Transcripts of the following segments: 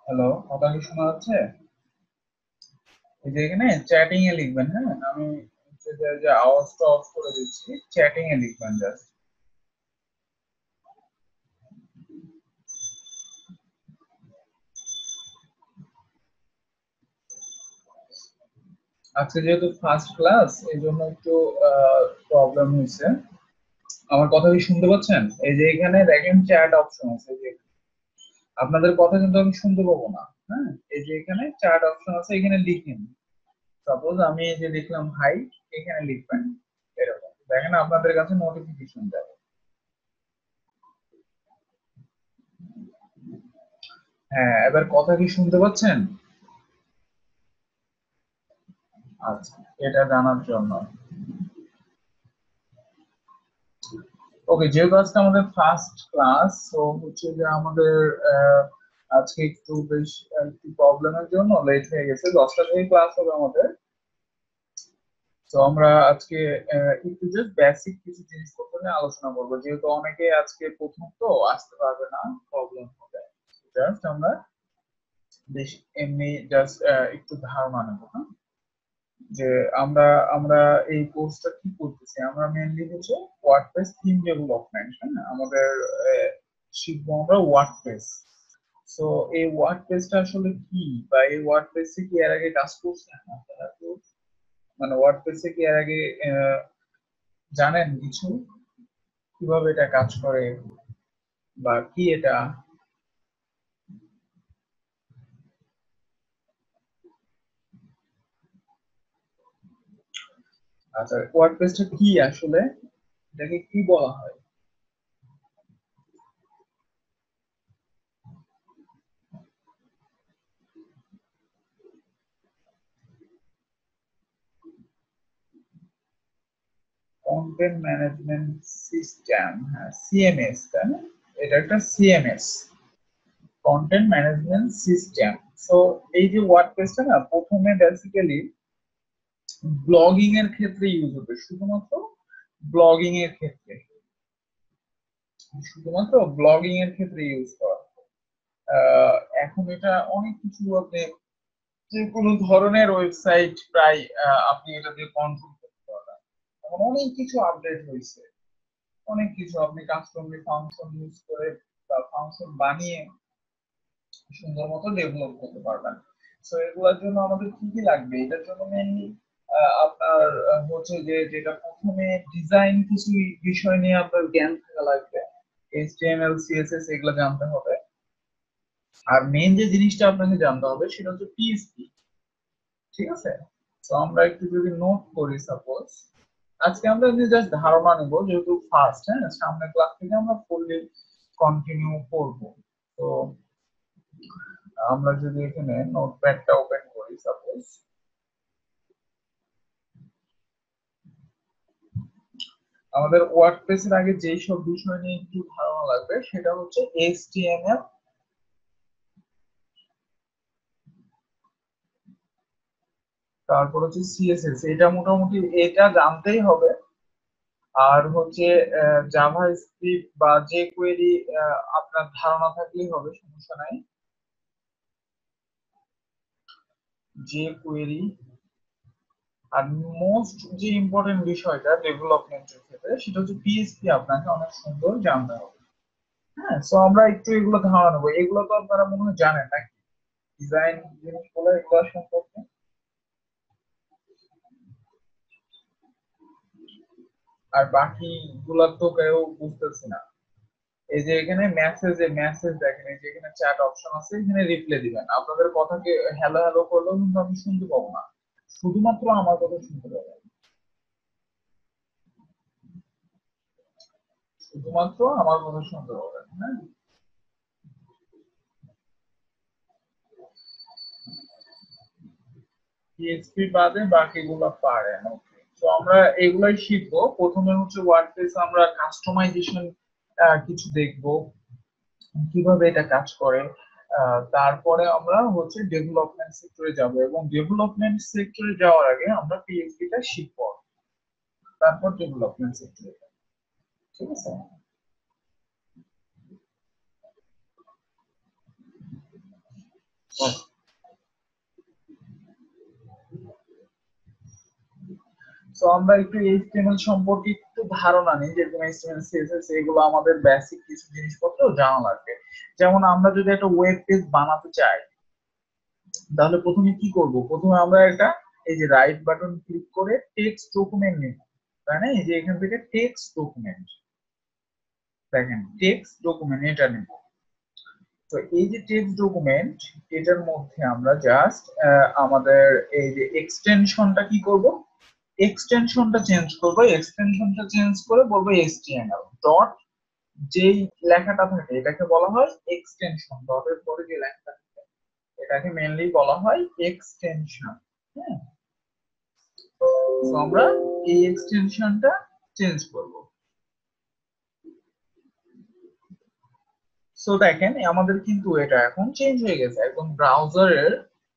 Hello, কথা কি শোনা যাচ্ছে? এই যে এখানে চ্যাটিং এ লিখবেন, হ্যাঁ? আমি হচ্ছে যে আওয়াজটা অফ করে দিচ্ছি, চ্যাটিং এ লিখবেন জাস্ট। আজকে যেহেতু ফার্স্ট ক্লাস এই জন্য একটু প্রবলেম হয়েছে। আমার কথা কি শুনতে পাচ্ছেন? এই যে এখানে দেখেন চ্যাট অপশন আছে, এই যে আপনাদের কথা কিন্তু আমি শুনতে পাবো না। হ্যাঁ, এই যে এখানে চ্যাট অপশন আছে, এখানে লিখেন। সাপোজ আমি এই যে লিখলাম হাই, এখানে লিখবেন এরকম, দেখেন আপনাদের কাছে নোটিফিকেশন যাবে। হ্যাঁ, এবার কথা কি শুনতে পাচ্ছেন? আচ্ছা, এটা জানার জন্য। ওকে, যেহেতু আজকে আমাদের ফার্স্ট ক্লাস, তো হচ্ছে যে আমাদের আজকে একটু বেশ একটু প্রবলেমের জন্য লেট হয়ে গেছে, 10টা থেকে ক্লাস হবে আমাদের। তো আমরা আজকে একটু জাস্ট বেসিক কিছু জিনিসপত্র নিয়ে আলোচনা করবো, যেহেতু অনেকে আজকে প্রথম তো আসতে পারবে না, প্রবলেম হবে। জাস্ট আমরা বেশ এমনি জাস্ট একটু ধারণা নেবো, হ্যাঁ? যে আমরা আমরা এই কোর্সটা কি করতেছি, আমরা মেইনলি হচ্ছে ওয়ার্ডপ্রেস থিম ডেভেলপমেন্ট, হ্যাঁ? আমাদের শিখবো আমরা ওয়ার্ডপ্রেস। সো এই ওয়ার্ডপ্রেসটা আসলে কি, বা এই ওয়ার্ডপ্রেসে কি এর আগে কাজ করছেন আপনারা? তো মানে ওয়ার্ডপ্রেসে কি এর আগে জানেন কিছু, কিভাবে এটা কাজ করে বা কি এটা? আচ্ছা, ওয়ার্ডপ্রেসটা কি আসলে, এটাকে কি বলা হয়? কন্টেন্ট ম্যানেজমেন্ট সিস্টেম, হ্যাঁ, সিএমএস, তাই না? এটা একটা CMS, content management system. So এই যে ওয়ার্ডপ্রেসটা না, প্রথমে বেসিক্যালি ব্লগিং এর ক্ষেত্রে ইউজ হতো, শুধুমাত্র ব্লগিং এর ক্ষেত্রে, শুধুমাত্র ব্লগিং এর ক্ষেত্রে ইউজ করা হতো। আহ, এখন এটা অনেক কিছু, আপনি যে কোনো ধরনের ওয়েবসাইট প্রায় আপনি এটা দিয়ে কন্ট্রোল করতে পারবেন। এখন অনেক কিছু আপডেট হয়েছে, অনেক কিছু আপনি কাস্টম ফাংশন ইউজ করে বা ফাংশন বানিয়ে সুন্দর মতো ডেভেলপ করতে পারবেন। সো এগুলোর জন্য আমাদের কি কি লাগবে, এটার জন্য মেইনলি আপনার হচ্ছে যে যেটা প্রথমে ডিজাইন কিছু বিষয় নিয়ে আপনার জ্ঞান থাকা লাগবে, এইচটিএমএল সিএসএস এগুলো জানতে হবে। আর মেইন যে জিনিসটা আপনাকে জানতে হবে সেটা হচ্ছে পিএইচপি, ঠিক আছে? তো আমরা একটু যদি নোট করি, সাপোজ আজকে আমরা জাস্ট ধারণা নেব, যেহেতু ফার্স্ট, হ্যাঁ, সামনের ক্লাস থেকে আমরা ফুললি কন্টিনিউ করব। তো আমরা যদি এখানে নোটপ্যাডটা ওপেন করি, সাপোজ আমাদের ওয়ার্ডপ্রেসের আগে যেই সব বিষয় নিয়ে একটু ধারণা লাগবে সেটা হচ্ছে এইচটিএমএল, তারপর হচ্ছে সিএসএস, এটা মোটামুটি এটা জানতেই হবে। আর হচ্ছে জাভা স্ক্রিপ্ট বা যে কোয়েরি আপনার ধারণা থাকলেই হবে, সমস্যা নাই। যে কোয়েরি, আর মোস্ট যে ইম্পর্টেন্ট বিষয়টা ডেভেলপমেন্টের ক্ষেত্রে সেটা হচ্ছে পিএইচপি আপনাকে অনেক সুন্দর জানতে হবে। হ্যাঁ, তো আমরা একটু এগুলো ধারণা নেবো, এগুলো তো আপনারা মনে হয় জানেন নাকি, ডিজাইন জিনিসগুলো এগুলো সম্পর্কে। আর বাকি গুলা তো কেউ বুঝতেছি না। এই যে এখানে মেসেজে মেসেজ দেখেন, এই যে এখানে চ্যাট অপশন আছে, এখানে রিপ্লাই দিবেন। আপনাদের কথাকে হ্যালো হ্যালো করলেও কিন্তু আমি শুনতে পাবো না, শুধুমাত্র আমার কথা শুনতে পাবো, শুধুমাত্র আমার কথা শুনতে পাবেন, হ্যাঁ? পিএইচপি বাদে বাকিগুলো পারেন, ওকে। তো আমরা এগুলাই শিখবো। প্রথমে হচ্ছে ওয়ার্ডপ্রেস আমরা কাস্টমাইজেশন কিছু দেখবো কিভাবে এটা কাজ করে। তারপরে আমরা হচ্ছে ডেভেলপমেন্ট সেক্টরে যাব, এবং ডেভেলপমেন্ট সেক্টরে যাওয়ার আগে আমরা পিএইচডি টা শিখবো, তারপর ডেভেলপমেন্ট সেক্টরে। ঠিক আছে। তো আমরা একটু এইচটিএমএল সম্পর্কে একটু ধারণা নিই, যেরকম এইচটিএমএল সিএসএস এগুলো আমাদের বেসিক কিছু জিনিসপত্র জানা লাগবে। যেমন আমরা যদি একটা ওয়েব পেজ বানাতে চাই, তাহলে প্রথমে কি করব? প্রথমে আমরা একটা এই যে রাইট বাটন ক্লিক করে টেক্সট ডকুমেন্ট নিব, তাই না? এই যে এখান থেকে টেক্সট ডকুমেন্ট, দেখেন টেক্সট ডকুমেন্ট এটা নিব। তো এই যে টেক্সট ডকুমেন্ট, এটার মধ্যে আমরা জাস্ট আমাদের এই যে এক্সটেনশনটা কি করব? এক্সটেনশনটা চেঞ্জ করব। এক্সটেনশনটা চেঞ্জ করে বলবো HTML ডট, যেই লেখাটা থাকে এটাকে বলা হয় এক্সটেনশন। ডটের পরে যে লেখাটা থাকে এটাকে মেইনলি বলা হয় এক্সটেনশন। হ্যাঁ, তো আমরা এই এক্সটেনশনটা চেঞ্জ করব। সো দেখেন আমাদের কিন্তু এটা এখন চেঞ্জ হয়ে গেছে, একদম ব্রাউজারের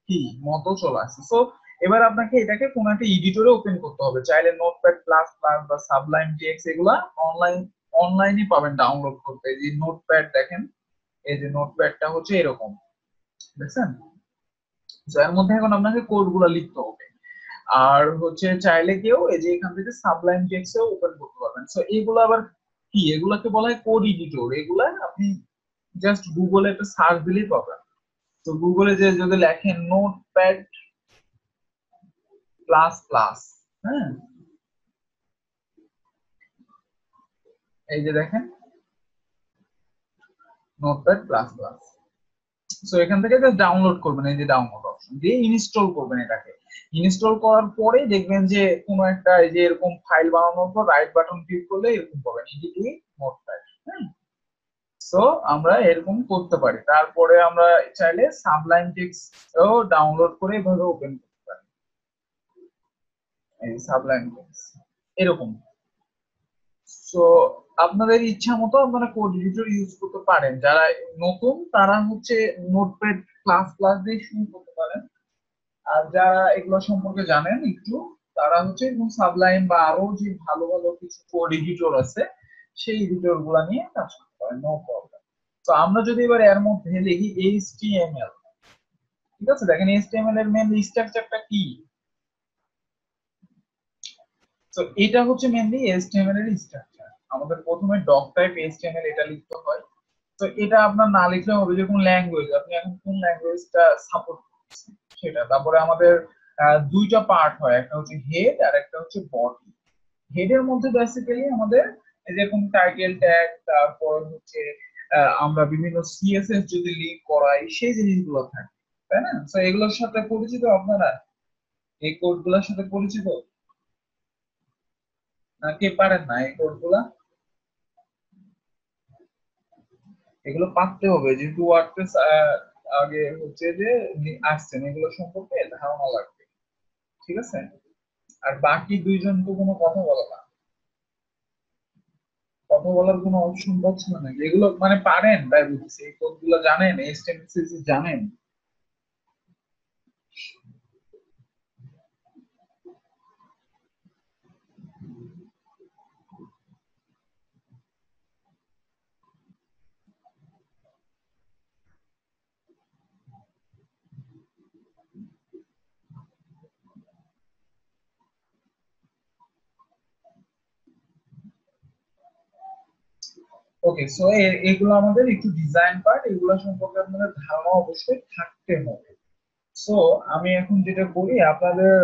কি মতো চলে আসছে। সো এবার আপনাকে এটাকে কোন একটা এডিটরে ওপেন করতে হবে, চাইলে নোটপ্যাড প্লাস প্লাস বা সাবলাইম টেক্সট এগুলা অনলাইনে পাবেন ডাউনলোড করতে। এই যে নোটপ্যাড দেখেন, এই যে নোটপ্যাডটা হচ্ছে এরকম, দেখছেন? তো এর মধ্যে এখন আপনাকে কোড গুলা লিখতে হবে। আর হচ্ছে চাইলে কেউ এই যে এখান থেকে সাবলাইম টেক্সটও ওপেন করতে পারবেন। সো এগুলো আবার কি, এগুলাকে বলা হয় কোড এডিটর। এগুলা আপনি জাস্ট গুগলে একটা সার্চ দিলেই পাবেন। তো গুগলে যে যদি লেখেন নোটপ্যাড প্লাস প্লাস, হ্যাঁ, এই যে দেখেন নোটপ্যাড প্লাস প্লাস। সো এখান থেকে জাস্ট ডাউনলোড করবেন, এই যে ডাউনলোড অপশন দিয়ে ইনস্টল করবেন। এটাকে ইনস্টল করার পরে দেখবেন যে কোনো একটা এই যে এরকম ফাইল বানানোর পর রাইট বাটন ক্লিক করলে এরকম পাবেন ইডিটিং নোটপ্যাড। হ্যাঁ, সো আমরা এরকম করতে পারি। তারপরে আমরা চাইলে সাবলাইম টেক্সট ও ডাউনলোড করে এভাবে ওপেন করতে পারি, এই সাবলাইম টেক্সট এরকম। সো আপনাদের ইচ্ছা মতো আপনারা কোড এডিটর ইউজ করতে পারেন। যারা নতুন তারা হচ্ছে নোটপ্যাড প্লাস প্লাস দিয়ে শুরু করতে পারেন, আর যারা এগুলো সম্পর্কে জানেন একটু, তারা হচ্ছে এরকম সাবলাইম বা আরো যে ভালো ভালো কিছু কোড এডিটর আছে সেই এডিটর গুলা নিয়ে কাজ করতে পারেন, নো প্রবলেম। তো আমরা যদি এবার এর মধ্যে লিখি HTML, ঠিক আছে? দেখেন HTML এর মেইন স্ট্রাকচারটা কি। তো এটা হচ্ছে মেইনলি HTML এর স্ট্রাকচার। আমাদের প্রথমে ডক টাইপ HTML এটা লিখতে হয়। তো এটা আপনার না লিখলে হবে যে কোন ল্যাঙ্গুয়েজ, আপনি এখন কোন ল্যাঙ্গুয়েজটা সাপোর্ট করছেন সেটা। তারপরে আমাদের দুইটা পার্ট হয়, একটা হচ্ছে হেড আর একটা হচ্ছে বডি। হেডের মধ্যে বেসিক্যালি আমাদের যেরকম টাইটেল ট্যাগ, তারপর হচ্ছে আমরা বিভিন্ন সিএসএস যদি লিঙ্ক করাই সেই জিনিসগুলো থাকে, তাই না? তো এগুলোর সাথে পরিচিত আপনারা, এই কোডগুলোর সাথে পরিচিত নাকি পারেন না এই কোডগুলা? এগুলো পারতে হবে, যেহেতু ওয়ার্ডপ্রেস আগে হচ্ছে যে আসছেন, এগুলো সম্পর্কে ধারণা লাগবে। ঠিক আছে। আর বাকি দুইজন তো কোনো কথা বলে না, কথা বলার কোনো অপশন পাচ্ছে না নাকি? এগুলো মানে পারেন তাই বুঝছি, এই কোডগুলো জানেন, এইচটিএমএল জানেন? ওকে, সো এগুলো আমাদের একটু ডিজাইন পার্ট, এগুলো সম্পর্কে আপনাদের ধারণা অবশ্যই থাকতে হবে। সো আমি এখন যেটা করি আপনাদের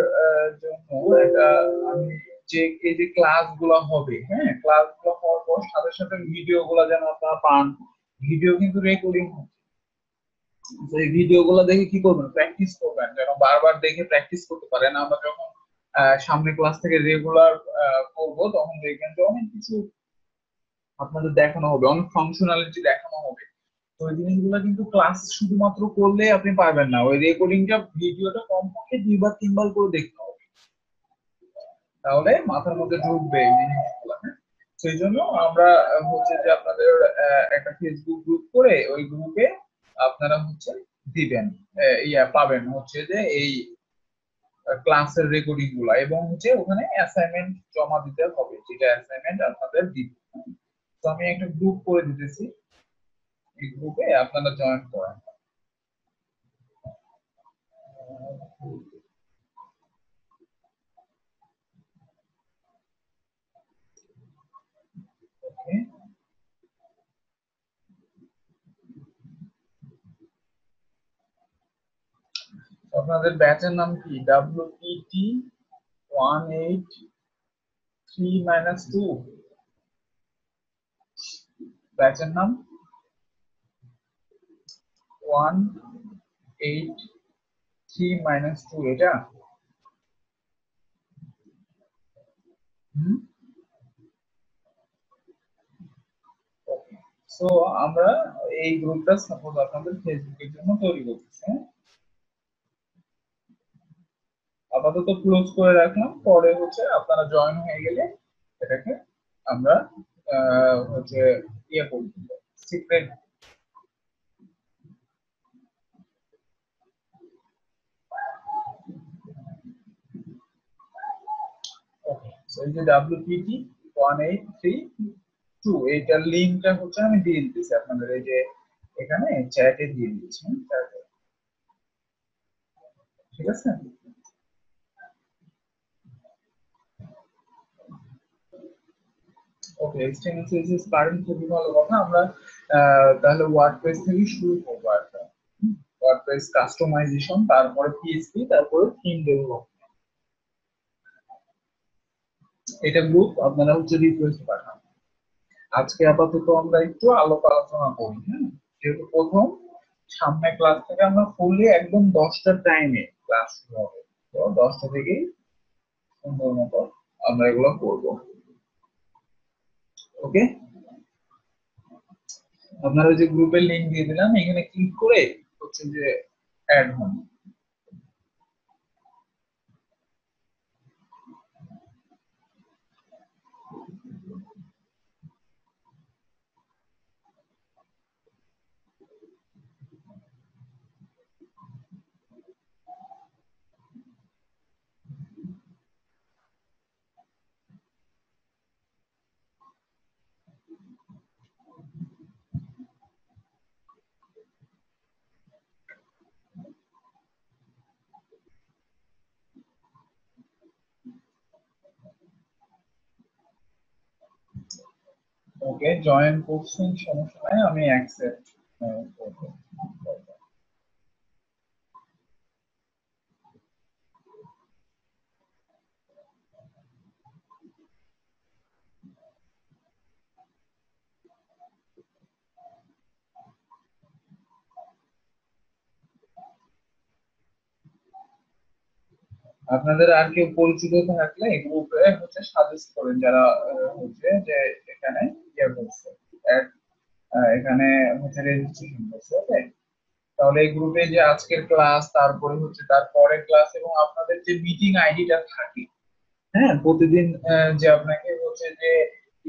জন্য একটা, আমি যে এই যে ক্লাস গুলো হবে, হ্যাঁ, ক্লাস গুলো হওয়ার পর সাথে সাথে ভিডিও গুলো যেন আপনারা পান। ভিডিও কিন্তু রেকর্ডিং হচ্ছে, তো এই ভিডিও গুলো দেখে কি করবেন? প্র্যাকটিস করবেন, যেন বারবার দেখে প্র্যাকটিস করতে পারেন। আমরা যখন সামনে ক্লাস থেকে রেগুলার করব তখন দেখবেন যে অনেক কিছু আপনাদের দেখানো হবে, অনেক ফাংশনালিটি দেখানো হবে। তো ওই জিনিসগুলো কিন্তু ক্লাস শুধুমাত্র করলে আপনি পারবেন না, ওই রেকর্ডিংটা ভিডিওটা কমপক্ষে 2 বার 3 বার করে দেখতে হবে, তাহলে মাথার মধ্যে ঢুকবে এই জিনিসগুলো। হ্যাঁ, সেই জন্য আমরা হচ্ছে যে আপনাদের একটা ফেসবুক গ্রুপ করে ওই গ্রুপে আপনারা হচ্ছে দিবেন, পাবেন হচ্ছে যে এই ক্লাসের রেকর্ডিং গুলা, এবং হচ্ছে ওখানে অ্যাসাইনমেন্ট জমা দিতে হবে, যেটা অ্যাসাইনমেন্ট আপনাদের দিবে। তো আমি একটা গ্রুপ করে দিতেছি, এই গ্রুপে আপনারা জয়েন করেন। ওকে, আপনাদের ব্যাচের নাম কি? WPT 183-2 ব্যাচের নাম 183-2, এটা? ওকে, সো আমরা এই গ্রুপটা সাপোজ আপনাদের ফেসবুকের জন্য তৈরি করতেছি, হ্যাঁ? আপাতত ক্লোজ করে রাখলাম, পরে হচ্ছে আপনারা জয়েন হয়ে গেলে এটাকে আমরা হচ্ছে ইয়ে করে দিব, সিক্রেট। ওকে, এই যে WPT 183-2 এইটার লিঙ্কটা হচ্ছে আমি দিয়ে দিতেছি আপনাদের, এই যে এখানে চ্যাটে দিয়ে দিচ্ছি, চ্যাটে। ঠিক আছে, ওকে। এইচটিএমএল সিএসএস পারেন, খুবই ভালো কথা। আমরা তাহলে ওয়ার্ডপ্রেস থেকে শুরু করবো একটা। ওয়ার্ডপ্রেস কাস্টমাইজেশন, তারপরে পিএইচপি, তারপরে থিম ডেভেলপমেন্ট। এটা গ্রুপ আপনারা হচ্ছে রিকোয়েস্ট পাঠান। আজকে আপাতত আমরা একটু আলোচনা করি, হ্যাঁ? যেহেতু প্রথম, সামনে ক্লাস থেকে আমরা ফুললি একদম 10টা টাইমে ক্লাস শুরু হবে, তো 10টা থেকেই সুন্দর মতো আমরা এগুলো করবো। ওকে, আপনারা যে গ্রুপের লিংক দিয়ে দিলাম, এখানে ক্লিক করে হচ্ছে যে অ্যাড হন। ওকে, জয়েন করছেন, সমস্যা নাই, আমি অ্যাকসেপ্ট করব। আপনাদের আর কেউ পরিচিত থাকলে গ্রুপে হচ্ছে সাজেস্ট করেন, যারা হচ্ছে যে এখানে ইয়ে করছে, এখানে হচ্ছে রেজিস্ট্রেশন করছে। ওকে, তাহলে এই গ্রুপে যে আজকের ক্লাস, তারপরে হচ্ছে তার পরের ক্লাস, এবং আপনাদের যে মিটিং আইডিটা থাকে, হ্যাঁ, প্রতিদিন যে আপনাকে হচ্ছে যে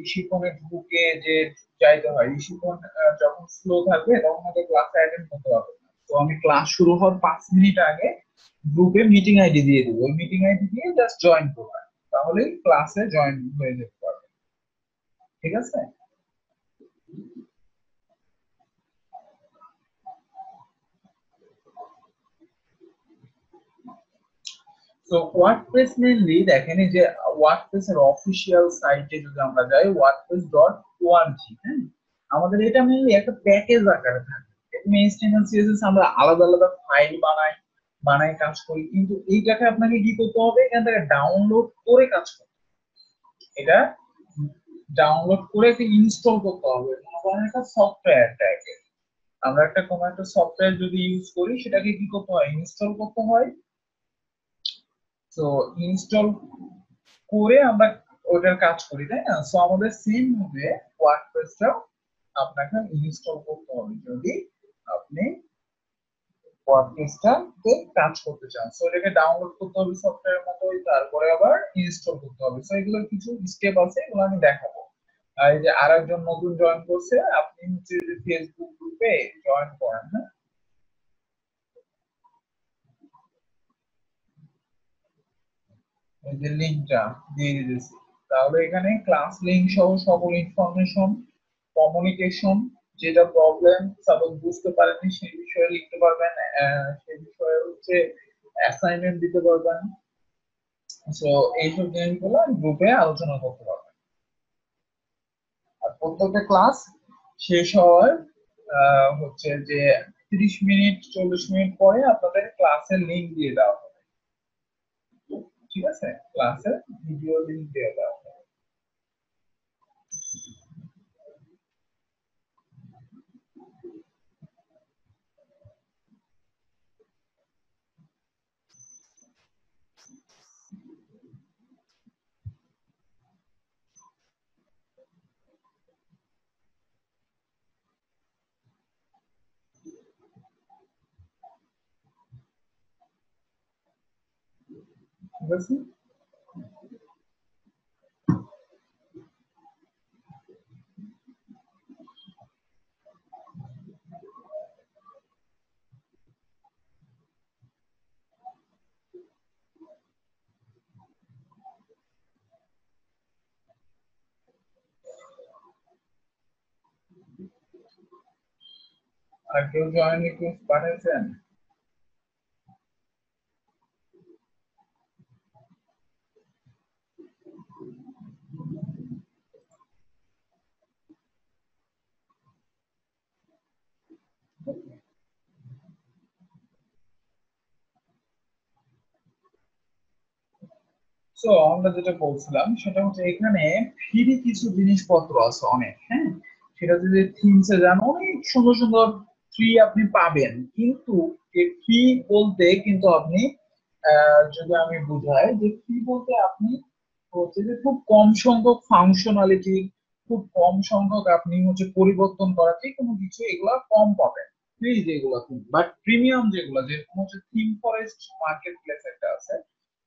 ঋষিকোণে ঢুকে যে যাইতে হয়, ঋষিকোণ যখন স্লো থাকবে তখন হয়তো ক্লাসে অ্যাটেন্ড করতে পারবে না। তো আমি ক্লাস শুরু হওয়ার 5 মিনিট আগে গ্রুপে মিটিং আইডি দিয়ে দেবো, ওই মিটিং আইডি দিয়ে জাস্ট জয়েন করবেন, তাহলেই ক্লাসে জয়েন হয়ে যেতে পারবে। ঠিক আছে, তো ওয়ার্ডপ্রেস মেইনলি দেখেন, এই যে ওয়ার্ডপ্রেস এর অফিসিয়াল সাইটে যদি আমরা যাই, wordpress.org, হ্যাঁ, আমাদের এটা মেইনলি একটা প্যাকেজ আকারে থাকে। এখানে এইচটিএমএল সিএসএস আমরা আলাদা আলাদা ফাইল বানাই কাজ করি, কিন্তু এইটাকে আপনাকে কি করতে হবে, এখান থেকে ডাউনলোড করে কাজ করতে হবে। এটা ডাউনলোড করে ইনস্টল করতে হবে, মনে করেন একটা সফটওয়্যারটাকে। আমরা একটা কোনো একটা সফটওয়্যার যদি ইউজ করি, সেটাকে কি করতে হয়, ইনস্টল করতে হয়। তো ইনস্টল করে আমরা ওটার কাজ করি, তাই না? সো আমাদের সেম ভাবে ওয়ার্ডপ্রেসটাও আপনাকে ইনস্টল করতে হবে যদি আপনি ওয়ার্ডপ্রেসটাতে কাজ করতে চান। সো এটাকে ডাউনলোড করতে হবে সফটওয়্যারের মতোই, তারপরে আবার ইনস্টল করতে হবে। সো এগুলোর কিছু স্টেপ আছে, এগুলো আমি দেখাবো। আর এই যে আরেকজন নতুন জয়েন করছে, আপনি হচ্ছে যে ফেসবুক গ্রুপে জয়েন করেন, হ্যাঁ, এই যে লিংকটা দিয়ে দিতেছি। তাহলে এখানে ক্লাস লিংক সহ সকল ইনফরমেশন, কমিউনিকেশন, যেটা প্রবলেম সাপোজ বুঝতে পারেননি সেই বিষয়ে লিখতে পারবেন, সেই বিষয়ে হচ্ছে অ্যাসাইনমেন্ট দিতে পারবেন। তো এইসব জিনিসগুলো গ্রুপে আলোচনা করতে পারবেন। আর প্রত্যেকটা ক্লাস শেষ হওয়ার হচ্ছে যে 30 মিনিট 40 মিনিট পরে আপনাদের ক্লাসের লিংক দিয়ে দেওয়া হবে। ঠিক আছে, ক্লাসের ভিডিও লিংক দিয়ে দেওয়া হবে। ঠিক আছে, আর কেউ জয়েন রিকোয়েস্ট পাঠিয়েছেন? তো আমরা যেটা বলছিলাম সেটা হচ্ছে এখানে ফ্রি কিছু জিনিসপত্র আছে অনেক, হ্যাঁ, সেটা যদি থিমসে যান অনেক সুন্দর সুন্দর ফ্রি আপনি পাবেন। কিন্তু ফ্রি বলতে কিন্তু আপনি যদি আমি বুঝাই যে ফ্রি বলতে আপনি হচ্ছে যে খুব কম সংখ্যক ফাংশনালিটি, খুব কম সংখ্যক আপনি হচ্ছে পরিবর্তন করা যে কোনো কিছু এগুলা কম পাবেন ফ্রি যেগুলো। বাট প্রিমিয়াম যেগুলো, যেরকম হচ্ছে থিম ফরেস্ট মার্কেট প্লেস একটা আছে,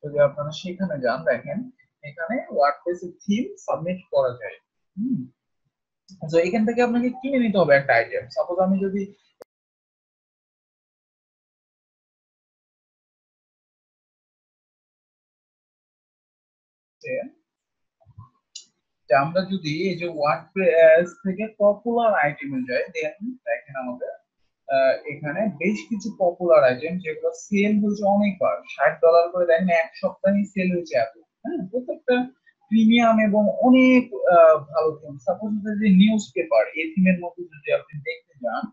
যদি আপনারা সেখানে যান দেখেন এখানে ওয়ার্ডপ্রেসের থিম সাবমিট করা যায়। হুম, তো এখান থেকে আপনাকে কিনে নিতে হবে একটা আইটেম। সাপোজ আমি যদি যে আমরা যদি এই যে ওয়ার্ডপ্রেস থেকে পপুলার আইটেমে যাই, দেন দেখেন আমাদের এখানে বেশ কিছু পপুলার আইটেম যেগুলো সেল হয়েছে অনেকবার, $60 করে দেখেন এক সপ্তাহে সেল হয়েছে এত। হ্যাঁ, প্রত্যেকটা প্রিমিয়াম এবং অনেক ভালো থিম। সাপোজ যে নিউজ পেপার এই থিমের মধ্যে যদি আপনি দেখতে যান,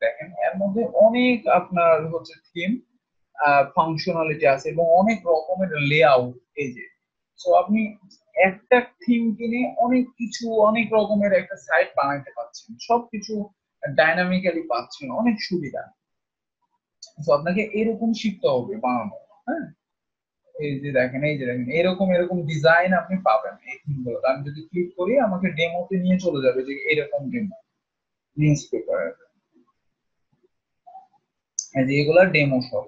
দেখেন এর মধ্যে অনেক আপনার হচ্ছে থিম ফাংশনালিটি আছে এবং অনেক রকমের লেআউট। এই যে সো আপনি একটা থিম কিনে অনেক কিছু অনেক রকমের একটা সাইট বানাইতে পারছেন, সবকিছু ডাইনামিক্যালি পাচ্ছেন, অনেক সুবিধা। তো আপনাকে এরকম শিখতে হবে বানানো। হ্যাঁ, এই যে দেখেন এই যে দেখেন এরকম এরকম ডিজাইন আপনি পাবেন এই থিমগুলো। আমি যদি ক্লিক করি আমাকে ডেমোতে নিয়ে চলে যাবে যে এরকম ডেমো নিউজ পেপার, এই যে এগুলা ডেমো সব।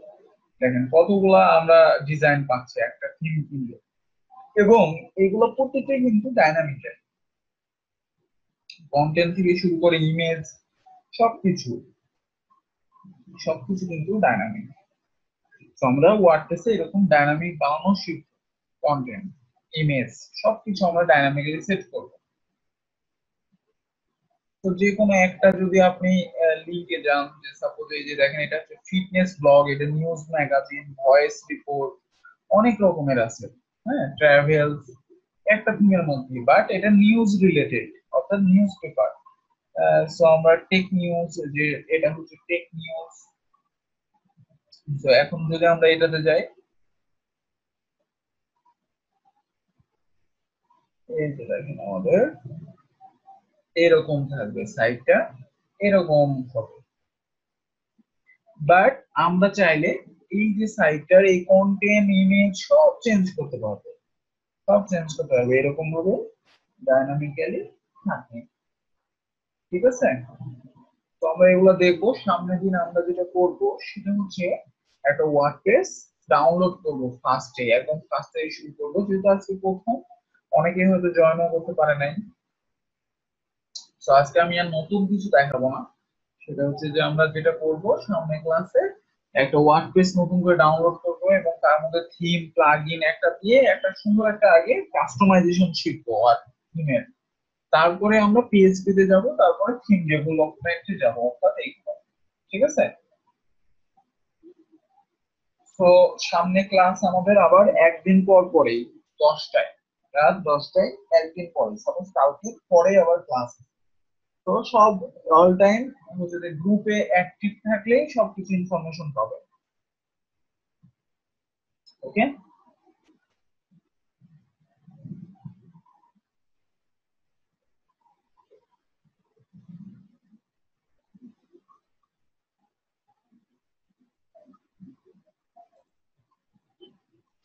দেখেন কতগুলা আমরা ডিজাইন পাচ্ছি একটা থিম কিনলে, এবং এগুলো প্রত্যেকটাই কিন্তু ডাইনামিক, কন্টেন্ট থেকে শুরু করে ইমেজ, সবকিছু সবকিছু কিন্তু ডাইনামিক। তো আমরা ওয়ার্ডপ্রেসে এরকম ডাইনামিক বানানো শিখব, কন্টেন্ট, ইমেজ, সবকিছু আমরা ডাইনামিক্যালি সেট করব। তো যে কোনো একটা যদি আপনি লিঙ্কে যান, যে সাপোজ এই যে দেখেন এটা হচ্ছে ফিটনেস ব্লগ, এটা নিউজ ম্যাগাজিন, ভয়েস রিপোর্ট, অনেক রকমের আছে। হ্যাঁ, ট্রাভেল, একটা থিমের মধ্যে, বাট এটা নিউজ রিলেটেড, অর্থাৎ নিউজ পেপার। সো আমরা টেক নিউজ, যে এটা হচ্ছে টেক নিউজ। তো এখন যদি আমরা এটাতে যাই, এই যে দেখেন আমাদের এরকম থাকবে সাইটটা, এরকম হবে। বাট আমরা চাইলে এই যে সাইটটার এই কন্টেন্ট ইমেজ সব চেঞ্জ করতে পারবো, সব চেঞ্জ করতে পারবে এরকম ভাবে ডাইনামিক্যালি থাকে। ঠিক আছে, তো আমরা এগুলো দেখবো সামনের দিন। আমরা যেটা করব সেটা হচ্ছে একটা ওয়ার্ডপ্রেস ডাউনলোড করব ফার্স্টে, একদম ফার্স্টে শুরু করবো, যেহেতু আজকে প্রথম, অনেকে হয়তো জয়েনও করতে পারে নাই। তো আজকে আমি আর নতুন কিছু দেখাবো না, সেটা হচ্ছে যে আমরা যেটা করব সামনে ক্লাসে একটা ওয়ার্ডপ্রেস নতুন করে ডাউনলোড করব এবং তার মধ্যে থিম প্লাগইন একটা দিয়ে একটা সুন্দর একটা আগে কাস্টমাইজেশন শিখবো আর থিমের। তারপরে আমরা পিএইচপি তে যাব, তারপরে থিম ডেভেলপমেন্টে যাব, অর্থাৎ এইগুলো। ঠিক আছে? তো সামনে ক্লাস আমাদের আবার একদিন পর পরেই 10টায়, রাত 10টায়, একদিন পরে, সাপোজ কালকে পরে আবার ক্লাস। তো সব অল টাইম হচ্ছে যে গ্রুপে অ্যাক্টিভ থাকলেই সবকিছু ইনফরমেশন পাবে। ওকে?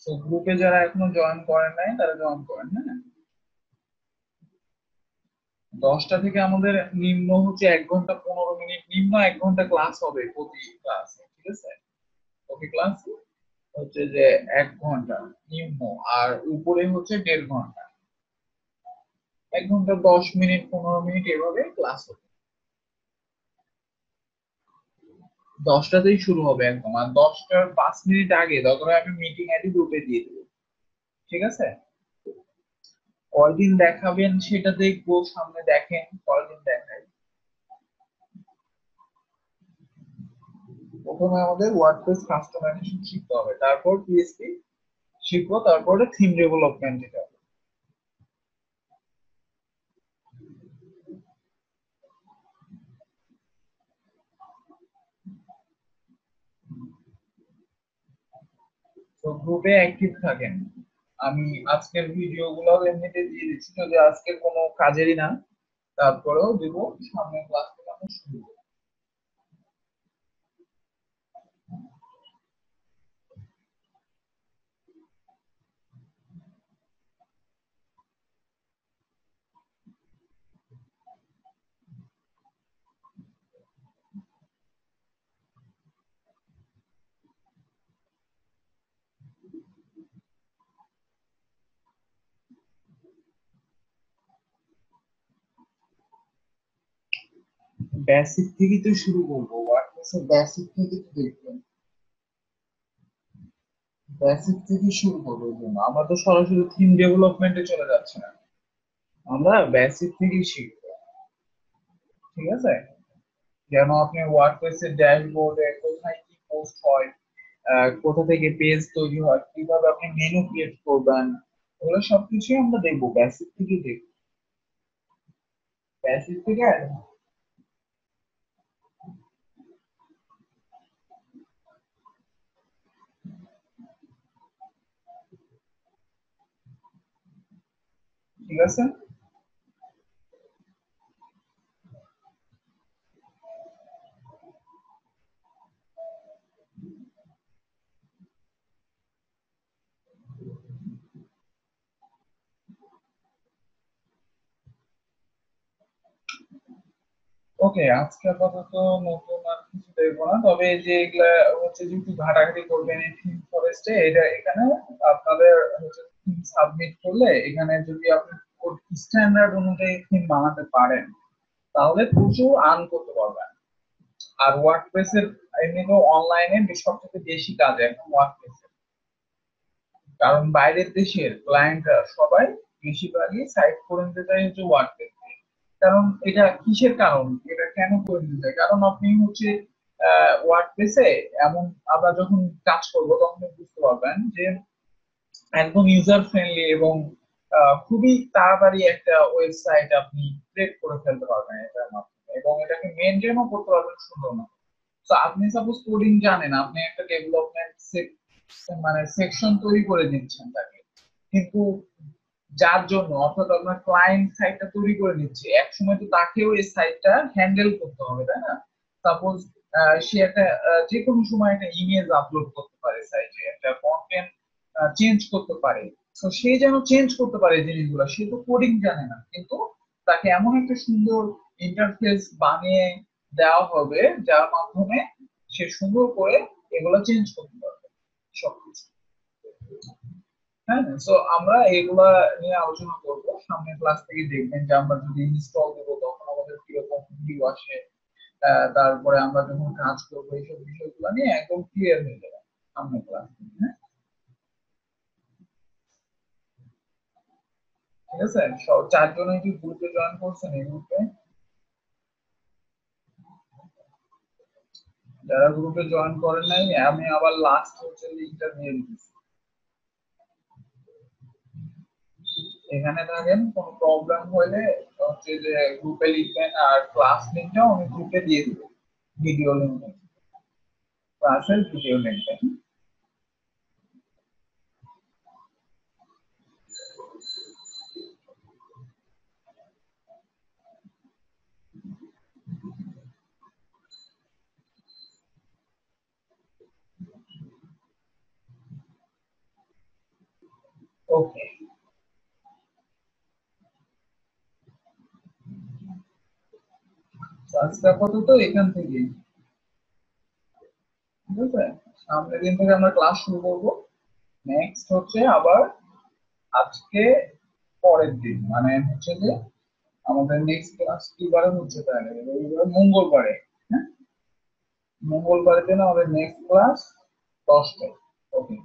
তো গ্রুপে যারা এখনো জয়েন করেন নাই তারা জয়েন করেন, হ্যাঁ। 10টা থেকে আমাদের নিম্ন হচ্ছে 1 ঘন্টা 15 মিনিট, নিম্ন 1 ঘন্টা ক্লাস হবে প্রতি ক্লাসে। ঠিক আছে? প্রতি ক্লাস হচ্ছে যে 1 ঘন্টা নিম্ন, আর উপরে হচ্ছে 1.5 ঘন্টা। 1 ঘন্টা 10 মিনিট 15 মিনিট এভাবে ক্লাস হবে। 10টাতেই শুরু হবে একদম, আর 10টার 5 মিনিট আগে দরকার হয় আমি মিটিং আইডি গ্রুপে দিয়ে দেবো। ঠিক আছে? কয়দিন দেখাবেন সেটা দেখবো, সামনে দেখেন কয়দিন দেখাই। প্রথমে আমাদের ওয়ার্ডপ্রেস কাস্টমাইজেশন শিখতে হবে, তারপর পিএইচপি শিখবো, তারপরে থিম ডেভেলপমেন্টে যাবো। তো গ্রুপে অ্যাক্টিভ থাকেন। আমি আজকের ভিডিও গুলো এমনিতে দিয়ে দিচ্ছি, যদি আজকের কোনো কাজেরই না, তারপরেও দিব। সামনে ক্লাস থেকে আমরা শুরু করবো। বেসিক থেকে তো শুরু করবো, ওয়ার্ডপ্রেসের বেসিক থেকে তো দেখবেন। বেসিক থেকে শুরু করবো, এই জন্য আমরা তো সরাসরি থিম ডেভেলপমেন্টে চলে যাচ্ছি না, আমরা বেসিক থেকেই শিখবো। ঠিক আছে? যেন আপনি ওয়ার্ডপ্রেসের ড্যাশবোর্ডে কোথায় কি পোস্ট হয়, কোথা থেকে পেজ তৈরি হয়, কিভাবে আপনি মেনু ক্রিয়েট করবেন, এগুলো সবকিছুই আমরা দেখবো, বেসিক থেকে দেখবো। বেসিক থেকে ঠিক আছে? ওকে, আজকে আপাতত নতুন আর কিছু দেখবো না, তবে এই যে এগুলা হচ্ছে যে একটু ঘাটাঘাটি করবেন এই থিম ফরেস্টে, এটা এখানে আপনাদের হচ্ছে থিম সাবমিট করলে, এখানে যদি আপনি স্ট্যান্ডার্ড অনুযায়ী থিম বানাতে পারেন তাহলে প্রচুর আর্ন করতে পারবেন। আর ওয়ার্ডপ্রেসের এমনিতেও অনলাইনে সবথেকে বেশি কাজ এখন ওয়ার্ডপ্রেসের, কারণ বাইরের দেশের ক্লায়েন্টরা সবাই বেশিরভাগই সাইট করে নিতে চায় হচ্ছে ওয়ার্ডপ্রেস। কারণ এটা কিসের কারণ, এটা কেন করে নিতে চায়, কারণ আপনি হচ্ছে ওয়ার্ডপ্রেসে এমন, আমরা যখন কাজ করবো তখন আপনি বুঝতে পারবেন যে একদম ইউজার ফ্রেন্ডলি এবং খুবই তাড়াতাড়ি একটা ওয়েবসাইট আপনি ক্রিয়েট করে ফেলতে পারবেন এটার মাধ্যমে, এবং এটাকে মেনটেনও করতে পারবেন সুন্দর মতো। তো আপনি সাপোজ কোডিং জানেন, আপনি একটা ডেভেলপমেন্ট মানে সেকশন তৈরি করে দিচ্ছেন তাকে, কিন্তু যার জন্য, অর্থাৎ আপনার ক্লায়েন্ট সাইটটা তৈরি করে নিচ্ছে, এক সময় তো তাকেও এই সাইটটা হ্যান্ডেল করতে হবে, তাই না? সাপোজ সে একটা যে কোনো সময় একটা ইমেজ আপলোড করতে পারে সাইটে, একটা কন্টেন্ট চেঞ্জ করতে পারে। তো সে যেন চেঞ্জ করতে পারে এই জিনিসগুলো, সে তো কোডিং জানে না, কিন্তু তাকে এমন একটা সুন্দর ইন্টারফেস বানিয়ে দেওয়া হবে যার মাধ্যমে সে সুন্দর করে এগুলো চেঞ্জ করতে পারবে সবকিছু। হ্যাঁ, তো আমরা এগুলা নিয়ে আলোচনা করব সামনের ক্লাস থেকে, দেখবেন যে আমরা যদি ইনস্টল দেবো তখন আবার আমাদের কিরকম ভিউ আসে, তারপরে আমরা যখন কাজ করবো এইসব বিষয়গুলো নিয়ে একদম ক্লিয়ার হয়ে যাবে সামনে ক্লাস। হ্যাঁ, ঠিক আছে। সব চারজনে কি গ্রুপে জয়েন করছেন? এই গ্রুপে যারা গ্রুপে জয়েন করেন নাই, আমি আবার লাস্ট হচ্ছে লিঙ্কটা দিয়ে দিচ্ছি, এখানে থাকেন। কোনো প্রবলেম হলে হচ্ছে যে গ্রুপে লিখবেন, আর ক্লাস লিঙ্কটাও আমি গ্রুপে দিয়ে দিব, ভিডিও লিঙ্ক, ক্লাসের ভিডিও লিঙ্কটা। ওকে, আজকে আপাতত এখান থেকে, ঠিক আছে। সামনের দিন থেকে আমরা ক্লাস শুরু করব। নেক্সট হচ্ছে আবার আজকে পরের দিন, মানে হচ্ছে যে আমাদের নেক্সট ক্লাস কি বারে হচ্ছে তাহলে? রবিবার, মঙ্গলবারে। হ্যাঁ, মঙ্গলবারের দিন আমাদের নেক্সট ক্লাস 10টায়। ওকে।